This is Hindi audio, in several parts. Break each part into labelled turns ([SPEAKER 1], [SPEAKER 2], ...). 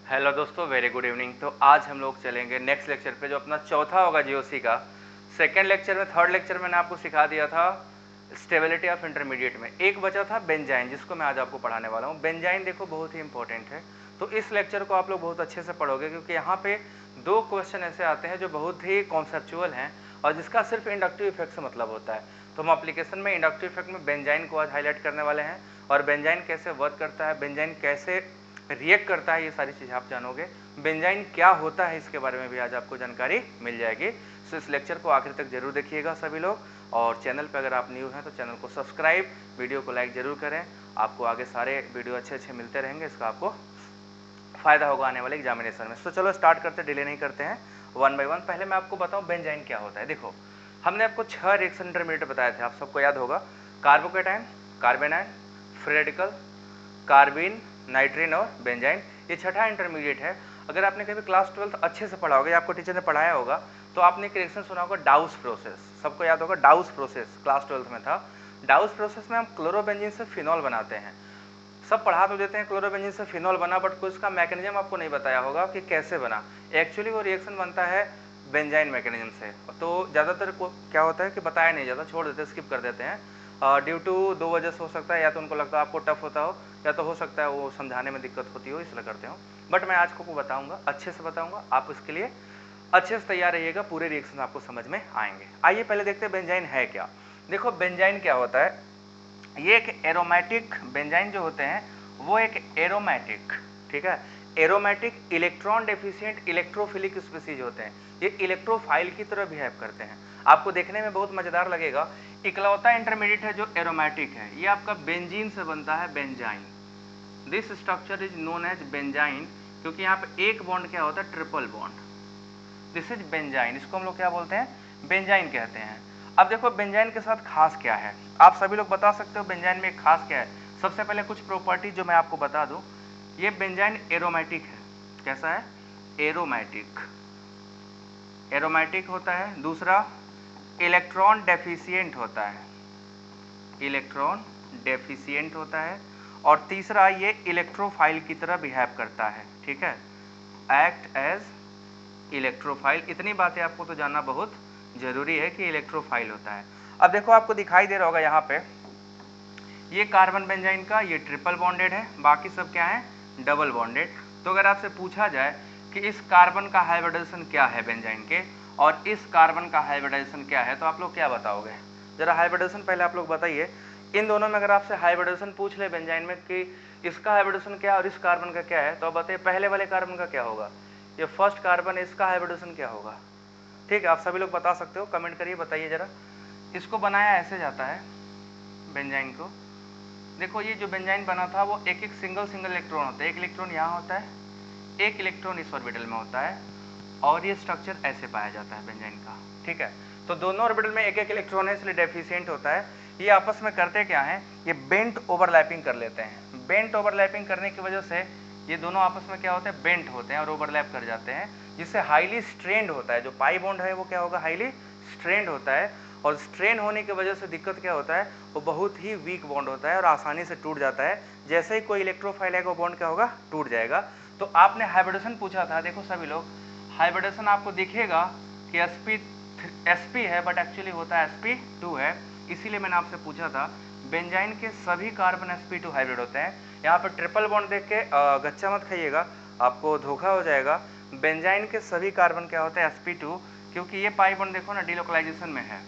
[SPEAKER 1] हेलो दोस्तों, वेरी गुड इवनिंग। तो आज हम लोग चलेंगे नेक्स्ट लेक्चर पे, जो अपना चौथा होगा जीओसी का। सेकेंड लेक्चर में, थर्ड लेक्चर मैंने आपको सिखा दिया था स्टेबिलिटी ऑफ इंटरमीडिएट में। एक बचा था बेंजाइन, जिसको मैं आज आपको पढ़ाने वाला हूँ। बेंजाइन देखो बहुत ही इंपॉर्टेंट है, तो इस लेक्चर को आप लोग बहुत अच्छे से पढ़ोगे, क्योंकि यहाँ पे दो क्वेश्चन ऐसे आते हैं जो बहुत ही कॉन्सेप्चुअल हैं और जिसका सिर्फ इंडक्टिव इफेक्ट से मतलब होता है। तो हम एप्लीकेशन में इंडक्टिव इफेक्ट में बेंजाइन को आज हाईलाइट करने वाले हैं, और बेंजाइन कैसे वर्क करता है, बेंजाइन कैसे रिएक्ट करता है, ये सारी चीज़ें आप जानोगे। बेंजाइन क्या होता है, इसके बारे में भी आज आपको जानकारी मिल जाएगी। सो इस लेक्चर को आखिर तक जरूर देखिएगा सभी लोग, और चैनल पर अगर आप न्यू हैं तो चैनल को सब्सक्राइब, वीडियो को लाइक जरूर करें। आपको आगे सारे वीडियो अच्छे अच्छे मिलते रहेंगे, इसका आपको फायदा होगा आने वाले एग्जामिनेशन में। तो चलो स्टार्ट करते, डिले नहीं करते हैं, वन बाय वन। पहले मैं आपको बताऊं बेंजाइन क्या होता है। देखो, हमने आपको 6 रिएक्शन इंटरमीडिएट बताए थे, आप सबको याद होगा। कार्बोकेटाइन, कार्बेनाइन, फ्री रेडिकल, कार्बिन, नाइट्रीन और बेंजाइन, ये छठा इंटरमीडिएट है। अगर आपने कभी क्लास 12 अच्छे से पढ़ा होगा या आपको टीचर ने पढ़ाया होगा, तो आपने एक रिएक्शन सुना होगा, डाउस प्रोसेस। सबको याद होगा डाउस प्रोसेस, क्लास 12 में था। डाउस प्रोसेस में हम क्लोरोबेंजीन से फिनॉल बनाते हैं। सब पढ़ा तो देते हैं क्लोरोबेंजीन से फिनॉल बना, बट कुछ का मैकेनिज्म आपको नहीं बताया होगा कि कैसे बना। एक्चुअली वो रिएक्शन बनता है बेंजाइन मैकेनिज्म से। तो ज़्यादातर को क्या होता है कि बताया नहीं जाता, छोड़ देते, स्किप कर देते हैं। ड्यू टू दो वजह से हो सकता है, या तो उनको लगता है आपको टफ होता हो, या तो हो सकता है वो समझाने में दिक्कत होती हो, इसलिए करते हो। बट मैं आज को बताऊंगा, अच्छे से बताऊंगा, आप इसके लिए अच्छे से तैयार रहिएगा, पूरे रिएक्शन आपको समझ में आएंगे। आइए पहले देखते हैं बेंजाइन है क्या। देखो बेंजाइन क्या होता है, ये एक एरोमेटिक, बेंजाइन जो होते हैं वो एक एरोमेटिक, ठीक है, aromatic electron deficient electrophilic species होते हैं। ये इलेक्ट्रोफाइल की तरह बिहेव करते हैं। आपको देखने में बहुत मजेदार लगेगा। इकलौता इंटरमीडिएट है जो एरोमेटिक है, ये आपका बेंजीन से बनता है, benzyne. This structure is known as benzyne, क्योंकि यहाँ पे एक बॉन्ड क्या होता है, triple bond. This is benzyne, इसको हम लोग क्या बोलते हैं, बेंजाइन कहते हैं। अब देखो बेंजाइन के साथ खास क्या है, आप सभी लोग बता सकते हो बेंजाइन में खास क्या है। सबसे पहले कुछ प्रॉपर्टी जो मैं आपको बता दूं, ये बेंजाइन एरोमेटिक है। कैसा है, एरोमेटिक, एरोमेटिक होता है। दूसरा, इलेक्ट्रॉन डेफिशिएंट होता है, इलेक्ट्रॉन डेफिशिएंट होता है। और तीसरा, ये इलेक्ट्रोफाइल की तरह बिहेव करता है, ठीक है, एक्ट एज इलेक्ट्रोफाइल। इतनी बातें आपको तो जानना बहुत जरूरी है कि इलेक्ट्रोफाइल होता है। अब देखो आपको दिखाई दे रहा होगा यहाँ पे, ये कार्बन बेंजाइन का ये ट्रिपल बॉन्डेड है, बाकी सब क्या है, डबल बॉन्डेड। तो अगर आपसे पूछा जाए कि इस कार्बन का हाइब्रिडाइजेशन क्या है बेंजाइन के, और इस कार्बन का हाइब्रिडाइजेशन क्या है, तो आप लोग क्या बताओगे। जरा हाइब्रिडाइजेशन पहले आप लोग बताइए। इन दोनों में अगर आपसे हाइब्रिडाइजेशन पूछ ले बेंजाइन में कि इसका हाइब्रिडाइजेशन क्या है और इस कार्बन का क्या है, तो आप बताइए पहले वाले कार्बन का क्या होगा, ये फर्स्ट कार्बन है, इसका हाइब्रिडेशन क्या होगा। ठीक है, आप सभी लोग बता सकते हो, कमेंट करिए, बताइए जरा। इसको बनाया ऐसे जाता है बेंजाइन को। देखो ये जो बेंजाइन बना था वो एक एक सिंगल सिंगल इलेक्ट्रॉन होता है। एक इलेक्ट्रॉन यहाँ होता है, एक इलेक्ट्रॉन इस ऑर्बिटल में होता है, और ये स्ट्रक्चर ऐसे पाया जाता है बेंजाइन का। ठीक है, तो दोनों ऑर्बिटल में एक एक इलेक्ट्रॉन है, इसलिए डेफिशिएंट होता है। ये आपस में करते क्या है, ये बेंट ओवरलैपिंग कर लेते हैं। बेंट ओवरलैपिंग करने की वजह से ये दोनों आपस में क्या होते हैं, बेंट होते हैं और ओवरलैप कर जाते हैं, जिससे हाईली स्ट्रेंड होता है। जो पाई बॉन्ड है वो क्या होगा, हाईली स्ट्रेंड होता है। और स्ट्रेन होने की वजह से दिक्कत क्या होता है, वो बहुत ही वीक बॉन्ड होता है और आसानी से टूट जाता है। जैसे ही कोई इलेक्ट्रोफाइल है वो बॉन्ड क्या होगा, टूट जाएगा। तो आपने हाइब्रिडेशन पूछा था, देखो सभी लोग, हाइब्रिडेशन आपको दिखेगा कि sp है, बट एक्चुअली होता है sp2 है। इसीलिए मैंने आपसे पूछा था, बेंजाइन के सभी कार्बन sp2 हाइब्रिड होते हैं। यहाँ पर ट्रिपल बॉन्ड देख के गच्चा मत खाइएगा, आपको धोखा हो जाएगा। बेंजाइन के सभी कार्बन क्या होते हैं, sp2, क्योंकि ये पाई बॉन्ड देखो ना डिलोकलाइजेशन में है,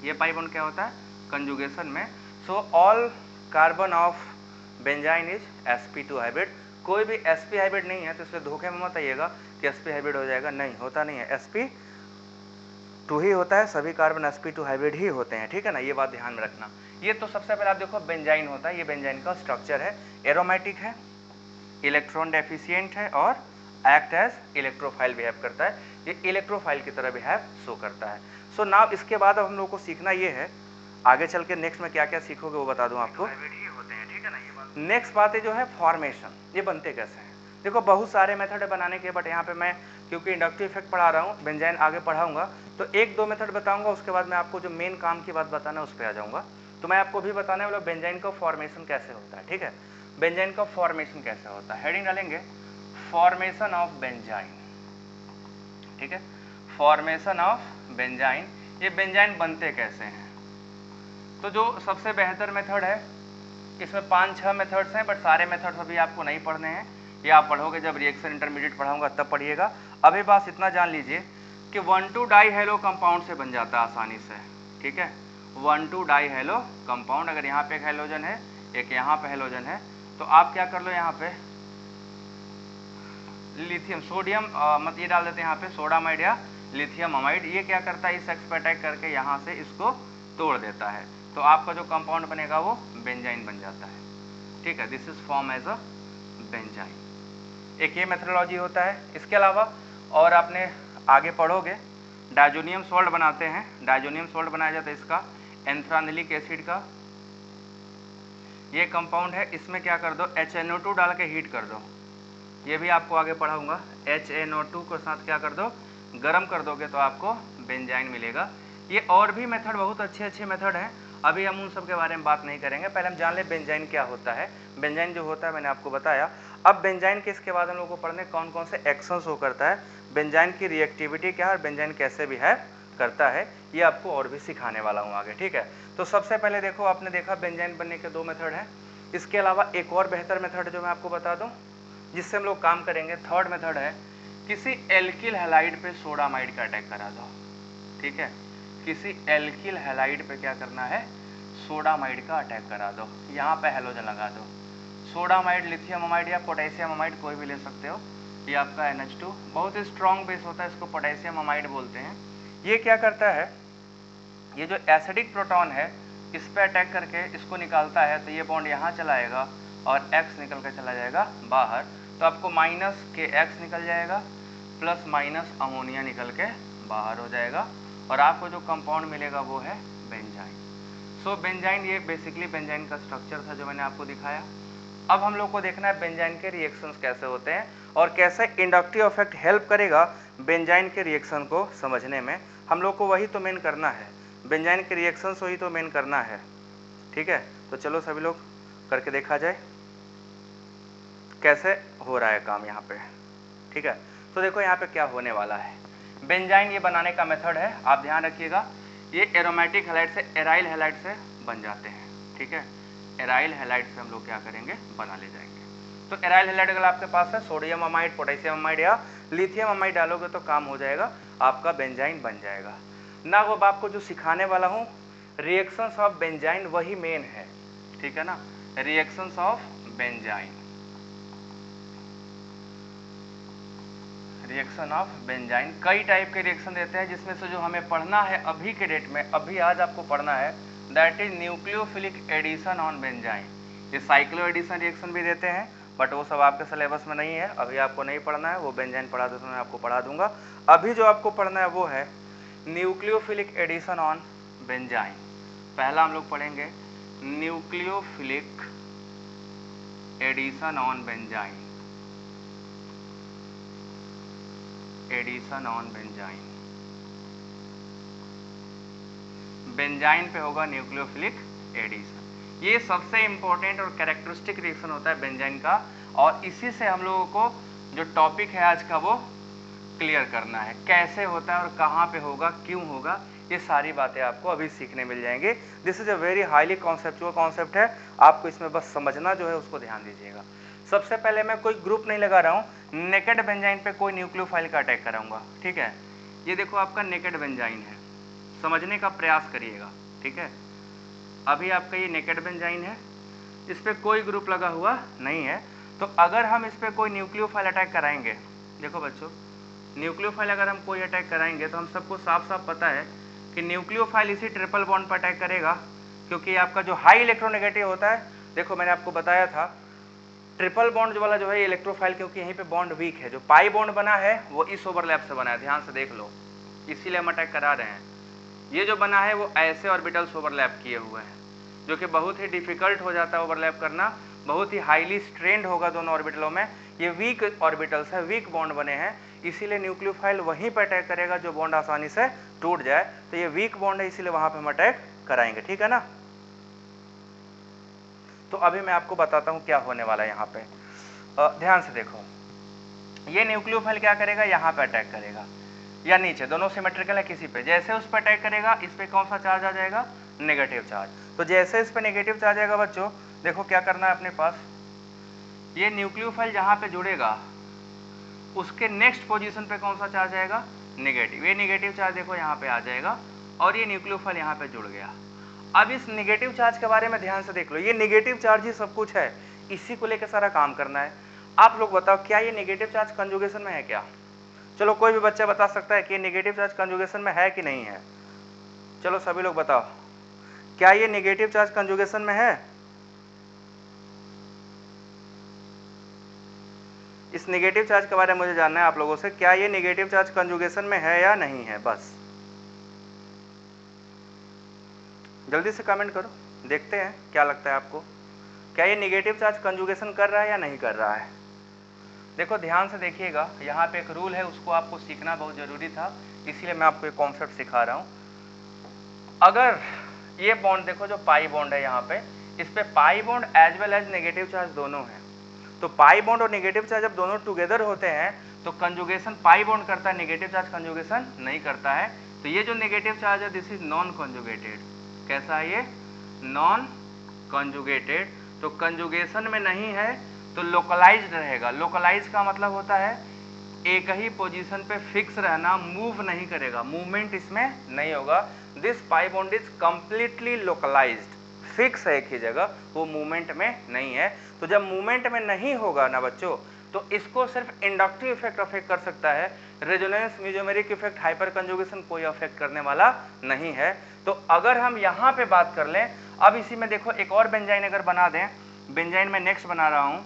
[SPEAKER 1] ये पाई बॉन्ड क्या होता है, कंजुगेशन में। So all carbon of benzene is sp2 hybrid. कोई भी sp हाइब्रिड नहीं है, तो इसलिए धोखे में मत आइएगा कि sp हाइब्रिड हो जाएगा, नहीं होता, नहीं है, sp2 ही होता है। सभी कार्बन sp2 हाइब्रिड ही होते हैं, ठीक है ना, ये बात ध्यान में रखना। ये तो सबसे पहले आप देखो बेंजाइन होता है, ये बेंजाइन का स्ट्रक्चर है, एरोमेटिक है, इलेक्ट्रॉन डेफिशिएंट है, और एक्ट एज इलेक्ट्रोफाइल बिहेव करता है। ये इलेक्ट्रोफाइल की तरह बिहेव शो करता है। सो नाउ इसके बाद अब हम लोग को सीखना ये है, आगे चल के नेक्स्ट में क्या क्या सीखोगे वो बता दूं आपको। नेक्स्ट बात है जो है फॉर्मेशन, ये बनते कैसे हैं। देखो बहुत सारे मेथड है बनाने के, बट यहाँ पे मैं क्योंकि इंडक्टिव इफेक्ट पढ़ा रहा हूँ, बेंजाइन आगे पढ़ाऊंगा, तो एक दो मेथड बताऊंगा, उसके बाद मैं आपको जो मेन काम की बात बताना है उस पर आ जाऊंगा। तो मैं आपको भी बताने वाला बेंजाइन का फॉर्मेशन कैसे होता है, ठीक है, बेंजाइन का फॉर्मेशन कैसे होता है। हेडिंग डालेंगे फॉर्मेशन ऑफ बेंजाइन, ठीक है, फॉर्मेशन ऑफ बेंजाइन। ये बेंजाइन बनते कैसे हैं? तो जो सबसे बेहतर मेथड है, इसमें 5-6 मेथड्स हैं, बट सारे मेथड्स अभी आपको नहीं पढ़ने हैं, ये आप पढ़ोगे जब रिएक्शन इंटरमीडिएट पढ़ाऊंगा तब पढ़िएगा। अभी बस इतना जान लीजिए कि 1,2-डाई हेलो कंपाउंड से बन जाता है आसानी से, ठीक है। 1,2-डाई हेलो कंपाउंड, अगर यहाँ पे एक हेलोजन है, एक यहाँ पे हेलोजन है, तो आप क्या कर लो, यहाँ पे लिथियम सोडियम मत ये डाल देते हैं यहाँ पे सोडामाइड या लिथियम अमाइड। ये क्या करता है, इस एक्स पे अटैक करके यहाँ से इसको तोड़ देता है, तो आपका जो कंपाउंड बनेगा वो बेंजाइन बन जाता है, ठीक है। This is form as a benzyne. एक ये मेथडोलॉजी होता है। इसके अलावा और आपने आगे पढ़ोगे, डायजोनियम सॉल्ट बनाते हैं। डायजोनियम सॉल्ट बनाया जाता है इसका एंथ्रानिलिक एसिड का, ये कंपाउंड है। इसमें क्या कर दो, HNO2 डाल के हीट कर दो, ये भी आपको आगे पढ़ाऊंगा। HNO2 के साथ क्या कर दो, गर्म कर दोगे तो आपको बेंजाइन मिलेगा। ये और भी मेथड बहुत अच्छे मेथड हैं, अभी हम उन सब के बारे में बात नहीं करेंगे। पहले हम जान ले बेंजाइन क्या होता है। बेंजाइन जो होता है मैंने आपको बताया। अब बेंजाइन के इसके बाद हम लोग को पढ़ने कौन कौन से एक्शंस वो करता है, बेंजाइन की रिएक्टिविटी क्या है और बेंजाइन कैसे बिहेव करता है, ये आपको और भी सिखाने वाला हूँ आगे, ठीक है। तो सबसे पहले देखो, आपने देखा बेंजाइन बनने के 2 मेथड हैं। इसके अलावा एक और बेहतर मेथड जो मैं आपको बता दूं जिससे हम लोग काम करेंगे, थर्ड मेथड है, किसी एल्किल हैलाइड पे सोडामाइड का अटैक करा दो, ठीक है। किसी एल्किल हैलाइड पे क्या करना है, सोडामाइड का अटैक करा दो, यहाँ पे हेलोजन लगा दो। सोडामाइड, लिथियम अमाइड या पोटेशियम अमाइड कोई भी ले सकते हो। ये आपका NH2 बहुत ही स्ट्रॉन्ग बेस होता है, इसको पोटेशियम अमाइड बोलते हैं। ये क्या करता है, ये जो एसिडिक प्रोटॉन है इस पे अटैक करके इसको निकालता है, तो ये बॉन्ड यहाँ चलाएगा और X निकल कर चला जाएगा बाहर, तो आपको -KX निकल जाएगा प्लस माइनस अमोनिया निकल के बाहर हो जाएगा, और आपको जो कंपाउंड मिलेगा वो है बेंजाइन। सो बेंजाइन, ये बेसिकली बेंजाइन का स्ट्रक्चर था जो मैंने आपको दिखाया। अब हम लोग को देखना है बेंजाइन के रिएक्शंस कैसे होते हैं और कैसे इंडक्टिव इफेक्ट हेल्प करेगा बेंजाइन के रिएक्शन को समझने में। हम लोग को वही तो मेन करना है, बेंजाइन के रिएक्शंस वही तो मेन करना है, ठीक है। तो चलो सभी लोग करके देखा जाए कैसे हो रहा है काम यहाँ पे, ठीक है। तो देखो यहाँ पे क्या होने वाला है, बेंजाइन ये बनाने का मेथड है, आप ध्यान रखिएगा। ये एरोमेटिक हैलाइड से एराइल हैलाइड से बन जाते हैं, ठीक है। एराइल हैलाइड से हम लोग क्या करेंगे, बना ले जाएंगे। तो एराइल हैलाइड अगर आपके पास है, सोडियम अमाइड, पोटेशियम अमाइड या लिथियम अमाइड डालोगे तो काम हो जाएगा, आपका बेंजाइन बन जाएगा ना। वो आपको जो सिखाने वाला हूँ रिएक्शंस ऑफ बेंजाइन वही मेन है, ठीक है ना। Reactions of benzene, reaction of benzene कई टाइप के रिएक्शन देते हैं, जिसमें से जो हमें पढ़ना है अभी के डेट में, अभी आज आपको पढ़ना है, that is nucleophilic addition on benzyne. ये साइक्लो एडिशन रिएक्शन भी देते हैं, बट वो सब आपके सिलेबस में नहीं है, अभी आपको नहीं पढ़ना है। वो बेंजाइन पढ़ा दो तो मैं आपको पढ़ा दूंगा। अभी जो आपको पढ़ना है वो है न्यूक्लियोफिलिक एडिशन ऑन बेंजाइन। पहला हम लोग पढ़ेंगे nucleophilic addition on benzyne, addition on benzyne. Benzyne पे होगा न्यूक्लियोफिलिक एडिशन। ये सबसे इंपॉर्टेंट और कैरेक्टरिस्टिक रिएक्शन होता है बेंजाइन का, और इसी से हम लोगों को जो टॉपिक है आज का वो क्लियर करना है, कैसे होता है और कहाँ पे होगा, क्यों होगा, ये सारी बातें आपको अभी सीखने मिल जाएंगे। This is a very highly conceptual concept है, आपको इसमें बस समझना जो है उसको ध्यान दीजिएगा। सबसे पहले मैं कोई ग्रुप नहीं लगा रहा हूँ, नेकेड बेंजाइन पे कोई न्यूक्लियोफाइल का अटैक कराऊंगा, ठीक है। ये देखो आपका नेकेड बेंजाइन है, समझने का प्रयास करिएगा, ठीक है। अभी आपका ये नेकेड बेंजाइन है, इस पर कोई ग्रुप लगा हुआ नहीं है, तो अगर हम इस पर कोई न्यूक्लियोफाइल अटैक कराएंगे, देखो बच्चों, न्यूक्लियोफाइल अगर हम कोई अटैक कराएंगे तो हम सबको साफ साफ पता है कि न्यूक्लियोफाइल इसी ट्रिपल बॉन्ड पर अटैक करेगा, क्योंकि आपका जो हाई इलेक्ट्रोनेगेटिव होता है, देखो मैंने आपको बताया था ट्रिपल बॉन्ड वाला जो है इलेक्ट्रोफाइल, क्योंकि यहीं पे बॉन्ड वीक है, जो पाई बॉन्ड बना है वो इस ओवरलैप से बना है, ध्यान से देख लो, इसीलिए हम अटैक करा रहे हैं। ये जो बना है वो ऐसे ऑर्बिटल्स ओवरलैप किए हुए हैं, जो कि बहुत ही डिफिकल्ट हो जाता है ओवरलैप करना, बहुत ही हाईली स्ट्रेंड होगा दोनों ऑर्बिटलों में। ये वीक ऑर्बिटल्स है, वीक बॉन्ड बने हैं, इसीलिए न्यूक्लियोफाइल वहीं पर अटैक करेगा जो बॉन्ड आसानी से टूट जाए। तो ये वीक बॉन्ड है, इसीलिए वहां पर हम अटैक कराएंगे, ठीक है ना। तो अभी मैं आपको बताता हूं क्या होने वाला है यहाँ पे, ध्यान से देखो। ये न्यूक्लियोफाइल क्या करेगा, यहाँ पे अटैक करेगा या नीचे, दोनों सिमेट्रिकल है किसी पे। जैसे उस पर अटैक करेगा इस पे कौन सा चार्ज आ जाएगा, नेगेटिव चार्ज। तो जैसे इस पे नेगेटिव चार्ज आएगा बच्चों, देखो क्या करना है अपने पास, ये न्यूक्लियोफाइल जहाँ पे जुड़ेगा उसके नेक्स्ट पोजीशन पे कौन सा चार्ज आएगा, नेगेटिव। ये नेगेटिव चार्ज देखो यहाँ पे आ जाएगा और ये न्यूक्लियोफाइल यहाँ पे जुड़ गया। अब इस नेगेटिव चार्ज के बारे में ध्यान से देख लो, ये नेगेटिव चार्ज ही सब कुछ है, इसी को लेकर सारा काम करना है। आप लोग बताओ क्या ये नेगेटिव चार्ज कंजुगेशन में है क्या? चलो कोई भी बच्चा बता सकता है कि ये नेगेटिव चार्ज कंजुगेशन में है कि नहीं है? चलो सभी लोग बताओ, क्या ये नेगेटिव चार्ज कंजुगेशन में है? इस नेगेटिव चार्ज के बारे में मुझे जानना है आप लोगों से, क्या ये नेगेटिव चार्ज कंजुगेशन में है या नहीं है? बस जल्दी से कमेंट करो, देखते हैं क्या लगता है आपको, क्या ये नेगेटिव चार्ज कंजुगेशन कर रहा है या नहीं कर रहा है? देखो ध्यान से देखिएगा, यहाँ पे एक रूल है, उसको आपको सीखना बहुत ज़रूरी था, इसीलिए मैं आपको एक कॉन्सेप्ट सिखा रहा हूँ। अगर ये बॉन्ड देखो, जो पाई बॉन्ड है यहाँ पे, इस पे pi bond as well as negative charge दोनों है। तो पाई बॉन्ड और नेगेटिव चार्ज जब दोनों टुगेदर होते हैं तो कंजुगेशन पाई बॉन्ड करता है, नेगेटिव चार्ज कंजुगेशन नहीं करता है। तो ये जो नेगेटिव चार्ज है दिस इज नॉन कंजुगेटेड। कैसा है ये? Non conjugated. तो कंजुगेशन में नहीं है तो लोकलाइज्ड रहेगा। लोकलाइज का मतलब होता है एक ही पोजीशन पे फिक्स रहना, मूव नहीं करेगा, मूवमेंट इसमें नहीं होगा। This pi bond is completely localised, fix है एक ही जगह, वो मूवमेंट में नहीं है। तो जब मूवमेंट में नहीं होगा ना बच्चों, तो इसको सिर्फ इंडक्टिव इफेक्ट अफेक्ट कर सकता है, resonance mesomeric effect hyper conjugation कोई अफेक्ट करने वाला नहीं है। तो अगर हम यहाँ पे बात कर लें, अब इसी में देखो एक और बेंजाइन अगर बना दें, बेंजाइन में नेक्स्ट बना रहा हूँ,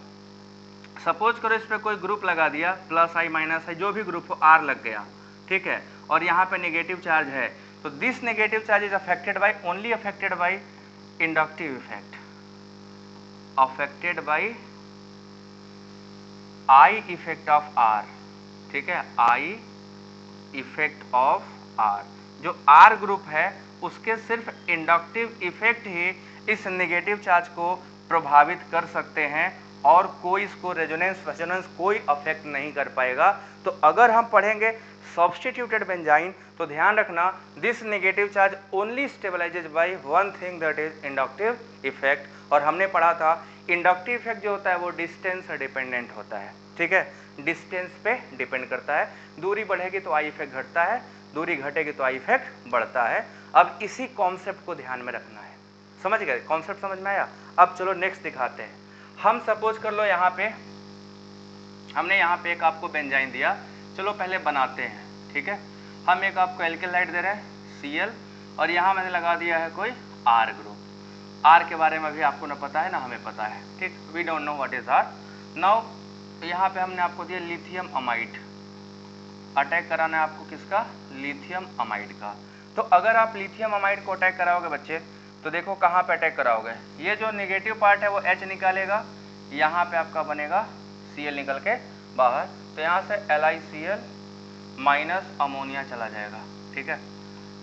[SPEAKER 1] सपोज करो इस पर कोई ग्रुप लगा दिया, प्लस आई माइनस आई जो भी ग्रुप हो, आर लग गया, ठीक है, और यहाँ पे नेगेटिव चार्ज है। तो this negative charge is affected by, only affected by inductive effect, affected by I effect of R, ठीक है, आई इफेक्ट ऑफ आर। जो आर ग्रुप है उसके सिर्फ इंडक्टिव इफेक्ट ही इस नेगेटिव चार्ज को प्रभावित कर सकते हैं और कोई इसको रेजोनेंस कोई अफेक्ट नहीं कर पाएगा। तो अगर हम पढ़ेंगे सब्स्टिट्यूटेड बेंजाइन तो ध्यान रखना, this negative charge only stabilises by one thing, that is inductive effect. और हमने पढ़ा था इंडक्टिव इफेक्ट जो होता है वो डिस्टेंस से डिपेंडेंट होता है, ठीक है, डिस्टेंस पे डिपेंड करता है। दूरी बढ़ेगी तो आई इफेक्ट घटता है, दूरी घटेगी तो आई इफेक्ट बढ़ता है। अब इसी कॉन्सेप्ट को ध्यान में रखना है, समझ गए? कॉन्सेप्ट समझ में आया? अब चलो नेक्स्ट दिखाते हैं। हम सपोज कर लो यहाँ पे हमने यहाँ पे एक आपको बेंजाइन दिया, चलो पहले बनाते हैं, ठीक है। हम एक आपको एल्किल हाइड दे रहे हैं Cl, और यहाँ मैंने लगा दिया है कोई R ग्रुप। R के बारे में भी आपको ना पता है ना हमें पता है, ठीक, we don't know what is R। Now यहाँ पे हमने आपको दिया लिथियम अमाइड, अटैक कराना है आपको किसका? लिथियम अमाइड का। तो अगर आप लिथियम अमाइड को अटैक कराओगे बच्चे, तो देखो कहाँ पे अटैक कराओगे, ये जो नेगेटिव पार्ट है वो H निकालेगा, यहाँ पे आपका बनेगा Cl निकल के बाहर, तो यहाँ से LiCl माइनस अमोनिया चला जाएगा, ठीक है,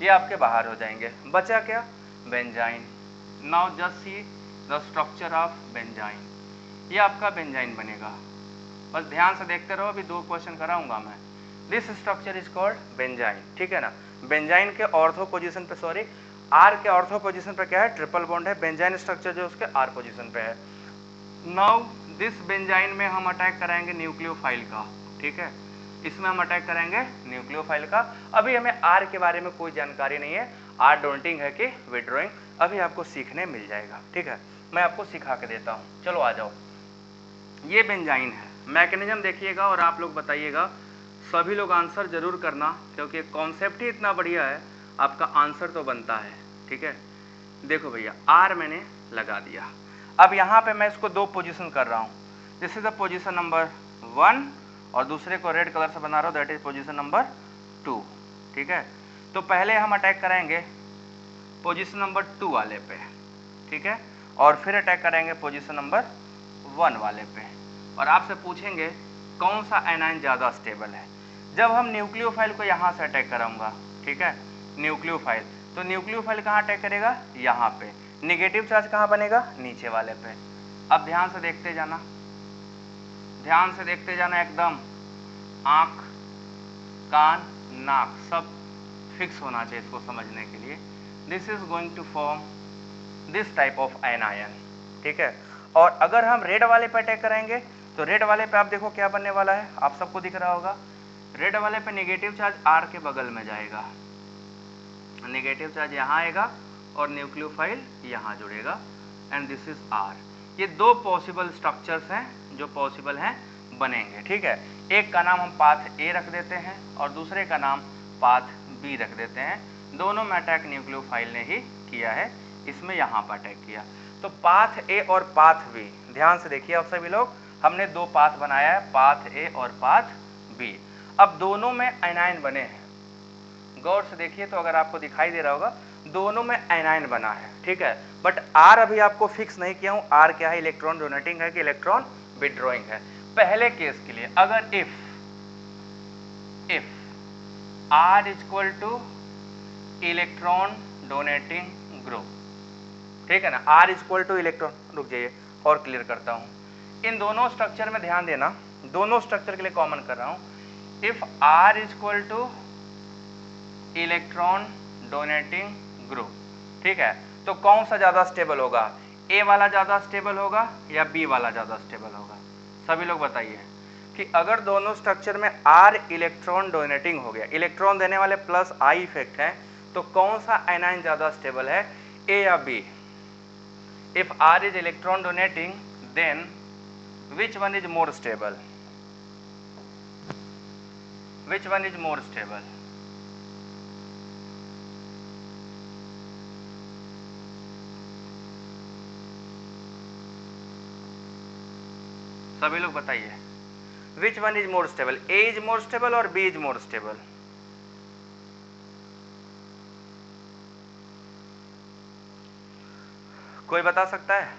[SPEAKER 1] ये आपके बाहर हो जाएंगे। बचा क्या? Benzene. Now just see the structure of benzene, ये आपका बेंजाइन बनेगा। बस ध्यान से देखते रहो, अभी 2 क्वेश्चन कराऊंगा मैं। This structure is called benzene, ठीक है ना। बेंजाइन के ऑर्थो पोजीशन पे, सॉरी आर के ऑर्थो पोजीशन पे क्या है? ट्रिपल बॉन्ड है। बेंजाइन स्ट्रक्चर जो उसके आर पोजीशन पे है। नाउ दिस बेंजाइन में हम अटैक कराएंगे न्यूक्लियोफाइल का, ठीक है, इसमें हम अटैक करेंगे न्यूक्लियोफाइल का। अभी हमें आर के बारे में कोई जानकारी नहीं है, आर डोंटिंग है कि विड्रॉइंग, अभी आपको सीखने मिल जाएगा, ठीक है, मैं आपको सिखा के देता हूँ। चलो आ जाओ, ये बेंजाइन है, मैकेनिज्म देखिएगा और आप लोग बताइएगा, सभी लोग आंसर जरूर करना, क्योंकि कॉन्सेप्ट ही इतना बढ़िया है, आपका आंसर तो बनता है, ठीक है। देखो भैया आर मैंने लगा दिया, अब यहाँ पे मैं इसको 2 पोजीशन कर रहा हूँ, this is the position number 1 और दूसरे को रेड कलर से बना रहा हूँ, दैट इज पोजीशन नंबर 2, ठीक है। तो पहले हम अटैक करेंगे पोजीशन नंबर 2 वाले पे, ठीक है, और फिर अटैक करेंगे पोजीशन नंबर 1 वाले पे, और आपसे पूछेंगे कौन सा एनायन ज़्यादा स्टेबल है। जब हम न्यूक्लियोफाइल को यहाँ से अटैक कराऊंगा, ठीक है, न्यूक्लियोफाइल, तो न्यूक्लियोफाइल कहाँ अटैक करेगा? यहाँ पे। नेगेटिव चार्ज कहाँ बनेगा? नीचे वाले पे। अब ध्यान से देखते जाना, ध्यान से देखते जाना एकदम। आँख, कान, नाक सब फिक्स होना चाहिए इसको समझने के लिए। This is going to form this type of anion, ठीक है। और अगर हम रेड वाले पे अटैक करेंगे तो रेड वाले पे आप देखो क्या बनने वाला है, आप सबको दिख रहा होगा। रेड वाले पे नेगेटिव चार्ज आर के बगल में जाएगा, नेगेटिव चार्ज यहाँ आएगा और न्यूक्लियोफाइल यहाँ जुड़ेगा एंड दिस इज आर। ये दो पॉसिबल स्ट्रक्चर्स हैं जो पॉसिबल हैं बनेंगे, ठीक है। एक का नाम हम पाथ ए रख देते हैं और दूसरे का नाम पाथ बी रख देते हैं। दोनों में अटैक न्यूक्लियोफाइल ने ही किया है, इसमें यहाँ पर अटैक किया। तो पाथ ए और पाथ बी, ध्यान से देखिए आप सभी लोग, हमने दो पाथ बनाया है, पाथ ए और पाथ बी। अब दोनों में एनायन बने हैं, गौर से देखिए तो अगर आपको दिखाई दे रहा होगा दोनों में एनायन बना है, ठीक है। बट आर अभी आपको फिक्स नहीं किया हूं, आर क्या है, इलेक्ट्रॉन डोनेटिंग है कि इलेक्ट्रॉन विड्रॉइंग है। पहले केस के लिए अगर if R equal to electron donating group, ठीक है ना, आर इक्वल टू इलेक्ट्रॉन, रुक जाइए और क्लियर करता हूं। इन दोनों स्ट्रक्चर में ध्यान देना, दोनों स्ट्रक्चर के लिए कॉमन कर रहा हूं। If R equal to electron donating group, ठीक है, तो कौन सा ज्यादा स्टेबल होगा, ए वाला ज्यादा स्टेबल होगा या बी वाला ज्यादा स्टेबल होगा? सभी लोग बताइए कि अगर दोनों स्ट्रक्चर में आर इलेक्ट्रॉन डोनेटिंग हो गया, इलेक्ट्रॉन देने वाले प्लस आई इफेक्ट है, तो कौन सा एनायन ज्यादा स्टेबल है, ए या B? If R is electron donating then which one is more stable, which one is more stable? सभी लोग बताइए which one is more stable, A is more stable और बी इज मोर स्टेबल? कोई बता सकता है?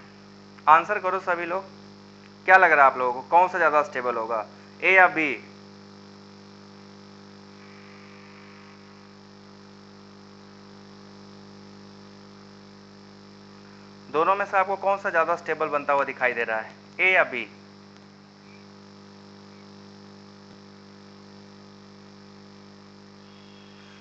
[SPEAKER 1] आंसर करो सभी लोग, क्या लग रहा है आप लोगों को, कौन सा ज्यादा स्टेबल होगा, ए या बी? दोनों में से आपको कौन सा ज्यादा स्टेबल बनता हुआ दिखाई दे रहा है, ए या बी?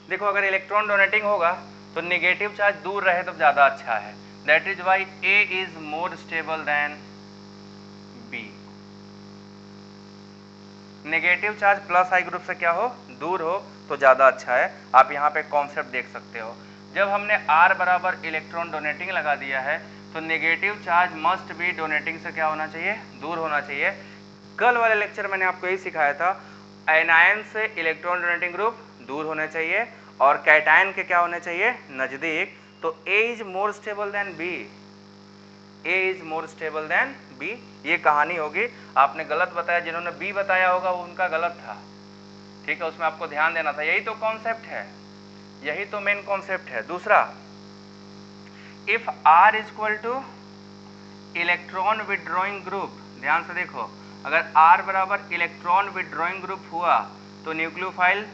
[SPEAKER 1] देखो अगर इलेक्ट्रॉन डोनेटिंग होगा तो नेगेटिव चार्ज दूर रहे तो ज्यादा अच्छा है, that is why A is more stable than B. Negative charge plus I group से क्या हो, दूर हो तो ज्यादा अच्छा है। आप यहाँ पे कॉन्सेप्ट देख सकते हो, जब हमने R बराबर इलेक्ट्रॉन डोनेटिंग लगा दिया है तो नेगेटिव चार्ज मस्ट भी डोनेटिंग से क्या होना चाहिए, दूर होना चाहिए। कल वाले लेक्चर मैंने आपको यही सिखाया था, एनायन से इलेक्ट्रॉन डोनेटिंग ग्रुप दूर होने चाहिए और कैटायन के क्या होने चाहिए, नजदीक। तो A is more stable then B, A is more stable then B, ये कहानी होगी। आपने गलत बताया, जिन्होंने B बताया होगा वो उनका गलत था, ठीक है, उसमें आपको ध्यान देना था। यही तो कॉन्सेप्ट है, यही तो मेन कॉन्सेप्ट है। दूसरा, if R equal to electron withdrawing group, ध्यान से देखो, अगर R बराबर इलेक्ट्रॉन विड्रॉइंग ग्रुप हुआ तो न्यूक्लियोफाइल,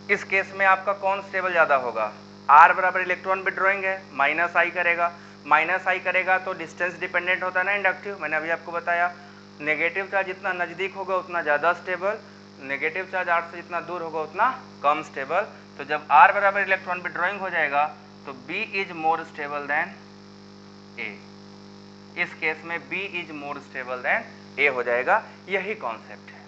[SPEAKER 1] इस केस में आपका कौन स्टेबल ज्यादा होगा, R बराबर इलेक्ट्रॉन विड्रॉइंग है, माइनस आई करेगा, माइनस आई करेगा तो डिस्टेंस डिपेंडेंट होता है ना, इंडक्टिव, मैंने अभी आपको बताया। नेगेटिव चार्ज जितना नजदीक होगा उतना ज्यादा स्टेबल, नेगेटिव चार्ज R से जितना दूर होगा उतना कम स्टेबल। तो जब R बराबर इलेक्ट्रॉन विड्रॉइंग हो जाएगा तो B is more stable then A, इस केस में B is more stable then A हो जाएगा। यही कॉन्सेप्ट है।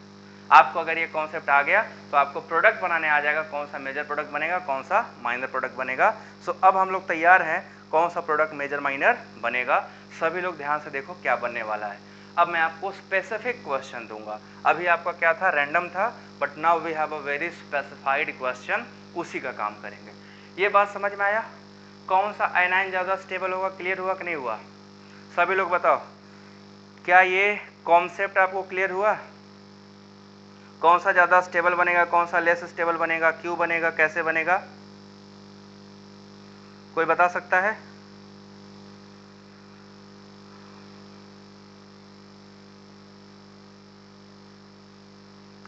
[SPEAKER 1] आपको अगर ये कॉन्सेप्ट आ गया तो आपको प्रोडक्ट बनाने आ जाएगा, कौन सा मेजर प्रोडक्ट बनेगा, कौन सा माइनर प्रोडक्ट बनेगा। सो अब हम लोग तैयार हैं, कौन सा प्रोडक्ट मेजर माइनर बनेगा। सभी लोग ध्यान से देखो क्या बनने वाला है। अब मैं आपको स्पेसिफिक क्वेश्चन दूंगा, अभी आपका क्या था, रैंडम था, but now we have a very specified question, उसी का काम करेंगे। ये बात समझ में आया, कौन सा आयनाइन ज्यादा स्टेबल होगा, क्लियर हुआ कि नहीं हुआ? सभी लोग बताओ, क्या ये कॉन्सेप्ट आपको क्लियर हुआ? कौन सा ज्यादा स्टेबल बनेगा, कौन सा लेस स्टेबल बनेगा, क्यों बनेगा, कैसे बनेगा? कोई बता सकता है?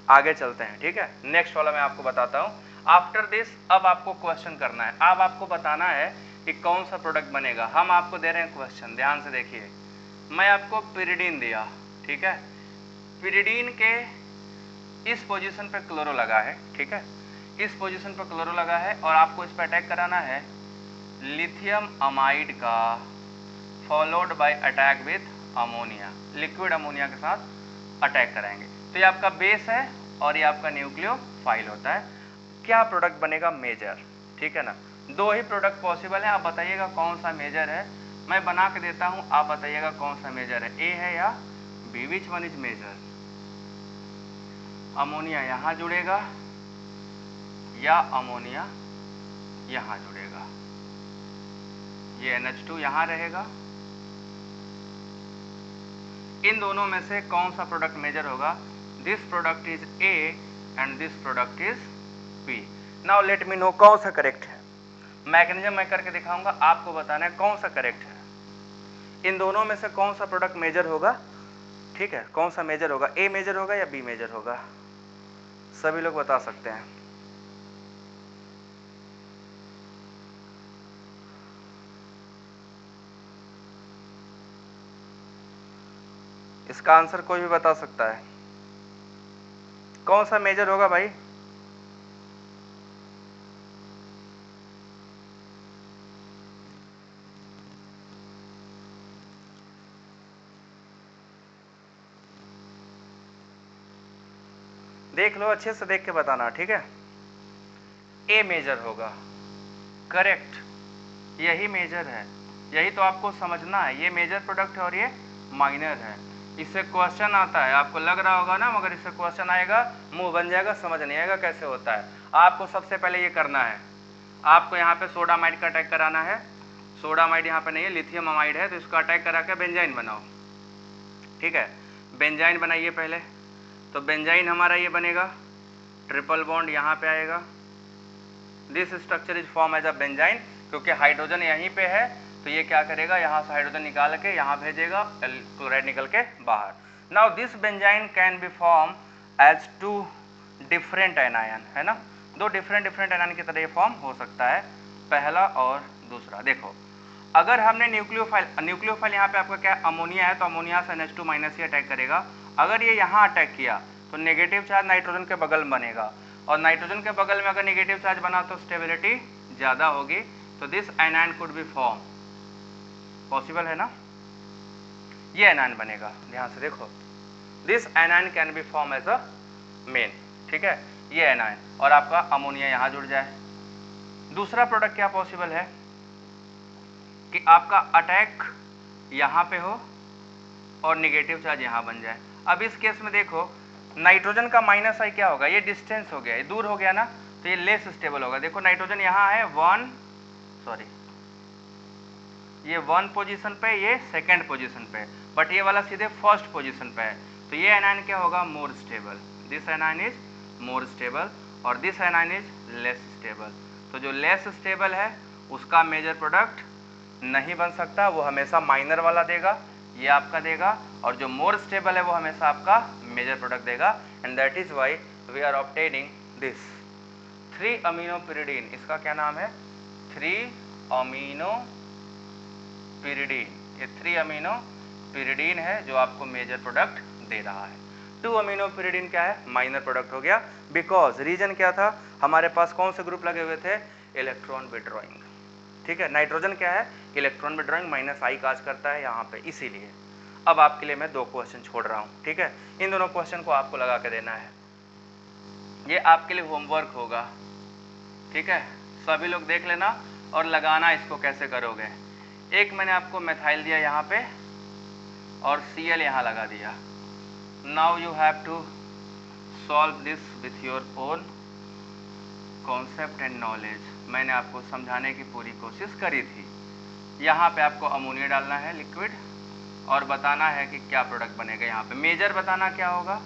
[SPEAKER 1] आगे चलते हैं, ठीक है, नेक्स्ट वाला मैं आपको बताता हूं। आफ्टर दिस अब आपको क्वेश्चन करना है, अब आपको बताना है कि कौन सा प्रोडक्ट बनेगा। हम आपको दे रहे हैं क्वेश्चन, ध्यान से देखिए। मैं आपको पिरिडीन दिया, ठीक है, पिरिडीन के इस पोजीशन पे क्लोरो लगा है, ठीक है, इस पोजीशन पर क्लोरो लगा है और आपको इस पर अटैक कराना है लिथियम अमाइड का, followed by attack with ammonia, liquid ammonia के साथ अटैक कराएंगे। तो ये आपका बेस है और ये आपका न्यूक्लियोफाइल होता है। क्या प्रोडक्ट बनेगा? मेजर, ठीक है ना। दो ही प्रोडक्ट पॉसिबल है, आप बताइएगा कौन सा मेजर है। मैं बना के देता हूं, आप बताइएगा कौन सा मेजर है, ए है या B, which one is major. Ammonia यहां जुड़ेगा या अमोनिया यहां जुड़ेगा, ये NH2 यहां रहेगा। इन दोनों में से कौन सा प्रोडक्ट मेजर होगा? This product is A and this product is B. Now let me know कौन सा करेक्ट है। मैकेनिज्म मैं करके दिखाऊंगा, आपको बताना है कौन सा करेक्ट है। इन दोनों में से कौन सा प्रोडक्ट मेजर होगा, ठीक है, कौन सा मेजर होगा, ए मेजर होगा या बी मेजर होगा? सभी लोग बता सकते हैं। इसका आंसर कोई भी बता सकता है, कौन सा मेजर होगा भाई? देख लो, अच्छे से देख के बताना, ठीक है। ए मेजर होगा, करेक्ट, यही मेजर है, यही तो आपको समझना है। ये मेजर प्रोडक्ट है और ये माइनर है। इससे क्वेश्चन आता है, आपको लग रहा होगा ना, मगर इससे क्वेश्चन आएगा, मुंह बन जाएगा, समझ नहीं आएगा कैसे होता है। आपको सबसे पहले ये करना है, आपको यहाँ पे सोडामाइड का अटैक कराना है। सोडामाइड यहाँ पे नहीं है, लिथियम अमाइड है, तो इसका अटैक करा के बेंजाइन बनाओ, ठीक है। बेंजाइन बनाइए पहले, तो बेंजाइन हमारा ये बनेगा, ट्रिपल बॉन्ड यहाँ पे आएगा। This structure is form as a benzyne, क्योंकि हाइड्रोजन यहीं पे है, तो ये क्या करेगा, यहाँ से हाइड्रोजन निकाल के यहाँ भेजेगा, क्लोराइड निकल के बाहर। Now this benzyne can be form as two different anion, है ना, दो डिफरेंट एनायन की तरह ये फॉर्म हो सकता है, पहला और दूसरा। देखो, अगर हमने न्यूक्लियोफाइल यहाँ पे आपका क्या अमोनिया है, तो अमोनिया से NH2 माइनस ही अटैक करेगा। अगर ये यहाँ अटैक किया तो नेगेटिव चार्ज नाइट्रोजन के बगल में बनेगा, और नाइट्रोजन के बगल में अगर नेगेटिव चार्ज बना तो स्टेबिलिटी ज़्यादा होगी, तो this anion could be form, possible है ना, ये एनायन बनेगा। ध्यान से देखो, this anion can be form as a main, ठीक है, ये एनायन, और आपका अमोनिया यहाँ जुड़ जाए। दूसरा प्रोडक्ट क्या पॉसिबल है कि आपका अटैक यहाँ पे हो और नेगेटिव चार्ज यहाँ बन जाए। अब इस केस में देखो, नाइट्रोजन का माइनस आई क्या होगा, ये डिस्टेंस हो गया, ये दूर हो गया ना, तो ये लेस स्टेबल होगा। देखो नाइट्रोजन यहाँ है ये 1 पोजीशन पे, ये सेकंड पोजीशन पे, बट ये वाला सीधे फर्स्ट पोजीशन पे है, तो ये एनायन क्या होगा, more stable. This anion is more stable और this anion is less stable. तो जो लेस स्टेबल है उसका मेजर प्रोडक्ट नहीं बन सकता, वो हमेशा माइनर वाला देगा, ये आपका देगा, और जो मोर स्टेबल है वो हमेशा आपका मेजर प्रोडक्ट देगा। And that is why we are obtaining this 3 amino pyridine. इसका क्या नाम है, 3 अमीनो पिरिडीन। ये 3 अमीनो पिरिडीन है जो आपको मेजर प्रोडक्ट दे रहा है। 2 अमीनो पिरिडीन क्या है, माइनर प्रोडक्ट हो गया, बिकॉज रीजन क्या था, हमारे पास कौन से ग्रुप लगे हुए थे, इलेक्ट्रॉन विड्रॉइंग, ठीक है। नाइट्रोजन क्या है, इलेक्ट्रॉन विड्रॉइंग, माइनस आई काज करता है यहाँ पे, इसीलिए। अब आपके लिए मैं 2 क्वेश्चन छोड़ रहा हूँ, ठीक है, इन दोनों क्वेश्चन को आपको लगा के देना है, ये आपके लिए होमवर्क होगा, ठीक है। सभी लोग देख लेना और लगाना इसको कैसे करोगे। एक मैंने आपको मेथाइल दिया यहाँ पे और Cl यहाँ लगा दिया। Now you have to solve this with your own concept and knowledge. मैंने आपको समझाने की पूरी कोशिश करी थी। यहाँ पे आपको अमोनिया डालना है लिक्विड और बताना है कि क्या प्रोडक्ट बनेगा। यहाँ पे मेजर बताना क्या होगा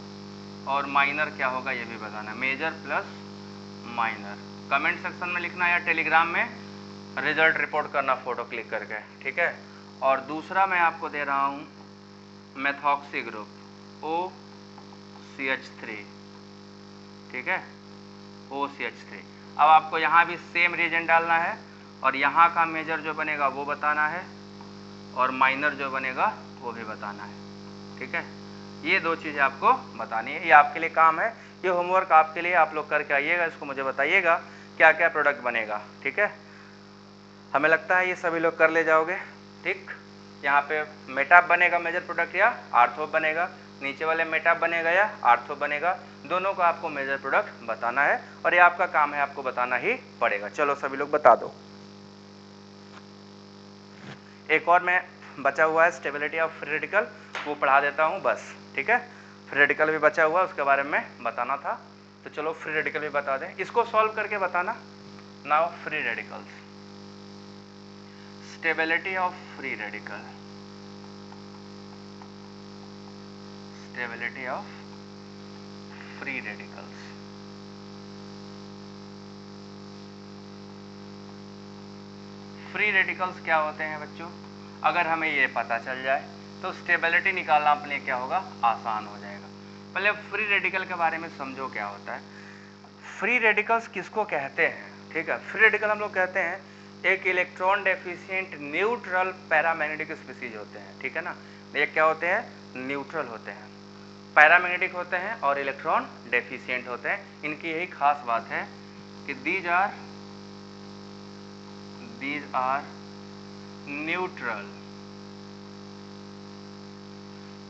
[SPEAKER 1] और माइनर क्या होगा ये भी बताना, major plus minor. Comment section में लिखना या टेलीग्राम में रिजल्ट रिपोर्ट करना फोटो क्लिक करके, ठीक है। और दूसरा मैं आपको दे रहा हूँ मेथॉक्सी ग्रुप OCH3, ठीक है, OCH3। अब आपको यहाँ भी सेम रीजन डालना है और यहाँ का मेजर जो बनेगा वो बताना है और माइनर जो बनेगा वो भी बताना है, ठीक है। ये दो चीज़ें आपको बतानी है, ये आपके लिए काम है, ये होमवर्क आपके लिए, आप लोग करके आइएगा, इसको मुझे बताइएगा क्या क्या प्रोडक्ट बनेगा, ठीक है। हमें लगता है ये सभी लोग कर ले जाओगे, ठीक। यहाँ पे मेटाप बनेगा मेजर प्रोडक्ट या आर्थोप बनेगा, नीचे वाले मेटाप बनेगा या आर्थोप बनेगा, दोनों को आपको मेजर प्रोडक्ट बताना है और ये आपका काम है, आपको बताना ही पड़ेगा। चलो सभी लोग बता दो। एक और मैं बचा हुआ है स्टेबिलिटी ऑफ फ्री रेडिकल, वो पढ़ा देता हूँ बस, ठीक है। फ्री रेडिकल भी बचा हुआ, उसके बारे में बताना था, तो चलो फ्री रेडिकल भी बता दें, इसको सॉल्व करके बताना। Now free radicals, stability of free radical, stability of free radicals. Free radicals क्या होते हैं बच्चों, अगर हमें ये पता चल जाए तो स्टेबिलिटी निकालना अपने क्या होगा, आसान हो जाएगा। पहले फ्री रेडिकल के बारे में समझो क्या होता है। फ्री रेडिकल्स किसको कहते हैं, ठीक है। फ्री रेडिकल हम लोग कहते हैं एक electron deficient neutral paramagnetic species होते हैं, ठीक है ना। ये क्या होते हैं, न्यूट्रल होते हैं, पैरामैग्नेटिक होते हैं और इलेक्ट्रॉन डेफिशिएंट होते हैं। इनकी यही खास बात है कि these are neutral,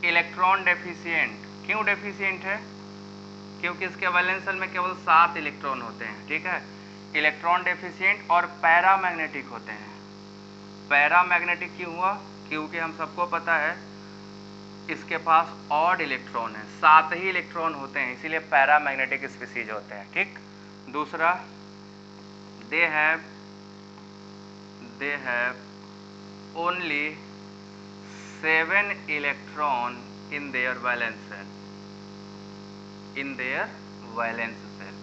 [SPEAKER 1] electron deficient. क्यों डेफिशिएंट है, क्योंकि इसके वैलेंस शेल में केवल 7 इलेक्ट्रॉन होते हैं, ठीक है। इलेक्ट्रॉन डेफिशिएंट और पैरामैग्नेटिक होते हैं। पैरामैग्नेटिक क्यों हुआ, क्योंकि हम सबको पता है इसके पास ऑड इलेक्ट्रॉन है, 7 ही इलेक्ट्रॉन होते हैं, इसीलिए पैरामैग्नेटिक स्पीसीज होते हैं, ठीक। दूसरा, they have only 7 electron in their valence shell, in their valence shell.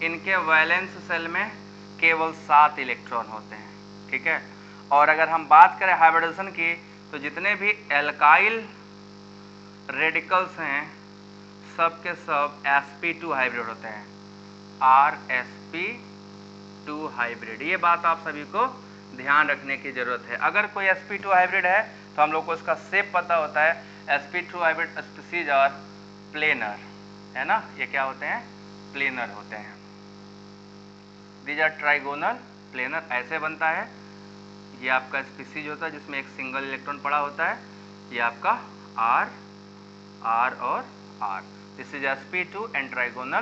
[SPEAKER 1] इनके वैलेंस शेल में केवल 7 इलेक्ट्रॉन होते हैं, ठीक है। और अगर हम बात करें हाइब्रिडेशन की, तो जितने भी एल्काइल रेडिकल्स हैं सब के सब sp2 हाइब्रिड होते हैं, rsp2 हाइब्रिड। ये बात आप सभी को ध्यान रखने की जरूरत है। अगर कोई sp2 हाइब्रिड है तो हम लोग को इसका शेप पता होता है, sp2 हाइब्रिड स्पीसीज और प्लेनर, है ना। ये क्या होते हैं, प्लेनर होते हैं। दीज आर ट्राइगोनल प्लेनर, ऐसे बनता है। ये आपका स्पीसीज होता है जिसमें एक सिंगल इलेक्ट्रॉन पड़ा होता है, ये आपका R और R, this is sp2 and trigonal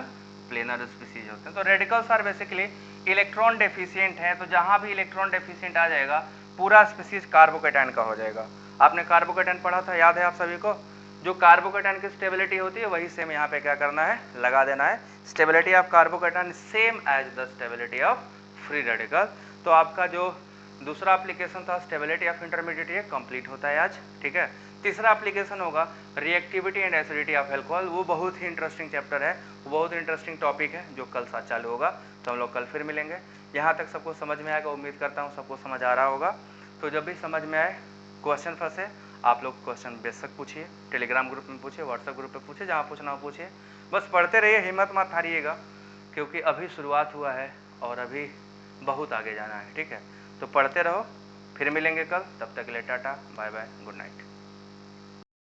[SPEAKER 1] planar species होते हैं। तो radicals are basically electron deficient है, तो जहां भी इलेक्ट्रॉन डेफिशिएंट आ जाएगा पूरा स्पीसीज कार्बोकेटायन का हो जाएगा। आपने कार्बोकेटायन पढ़ा था, याद है आप सभी को। जो कार्बोकेटायन की स्टेबिलिटी होती है वही सेम यहाँ पे क्या करना है, लगा देना है। Stability of carbocation same as the stability of free radical. तो आपका जो दूसरा एप्लीकेशन था स्टेबिलिटी ऑफ इंटरमीडिएट, ये कंप्लीट होता है आज, ठीक है। तीसरा एप्लीकेशन होगा reactivity and acidity of alcohol, वो बहुत ही इंटरेस्टिंग चैप्टर है, बहुत इंटरेस्टिंग टॉपिक है, जो कल साथ चालू होगा। तो हम लोग कल फिर मिलेंगे। यहाँ तक सबको समझ में आएगा, उम्मीद करता हूँ सबको समझ आ रहा होगा। तो जब भी समझ में आए, क्वेश्चन फंसे, आप लोग क्वेश्चन बेशक पूछिए, टेलीग्राम ग्रुप में पूछिए, व्हाट्सएप ग्रुप पे पूछिए, जहाँ पूछना हो पूछिए। बस पढ़ते रहिए, हिम्मत मत हारिएगा, क्योंकि अभी शुरुआत हुआ है और अभी बहुत आगे जाना है, ठीक है। तो पढ़ते रहो, फिर मिलेंगे कल, तब तक के लिए टाटा बाय बाय, गुड नाइट।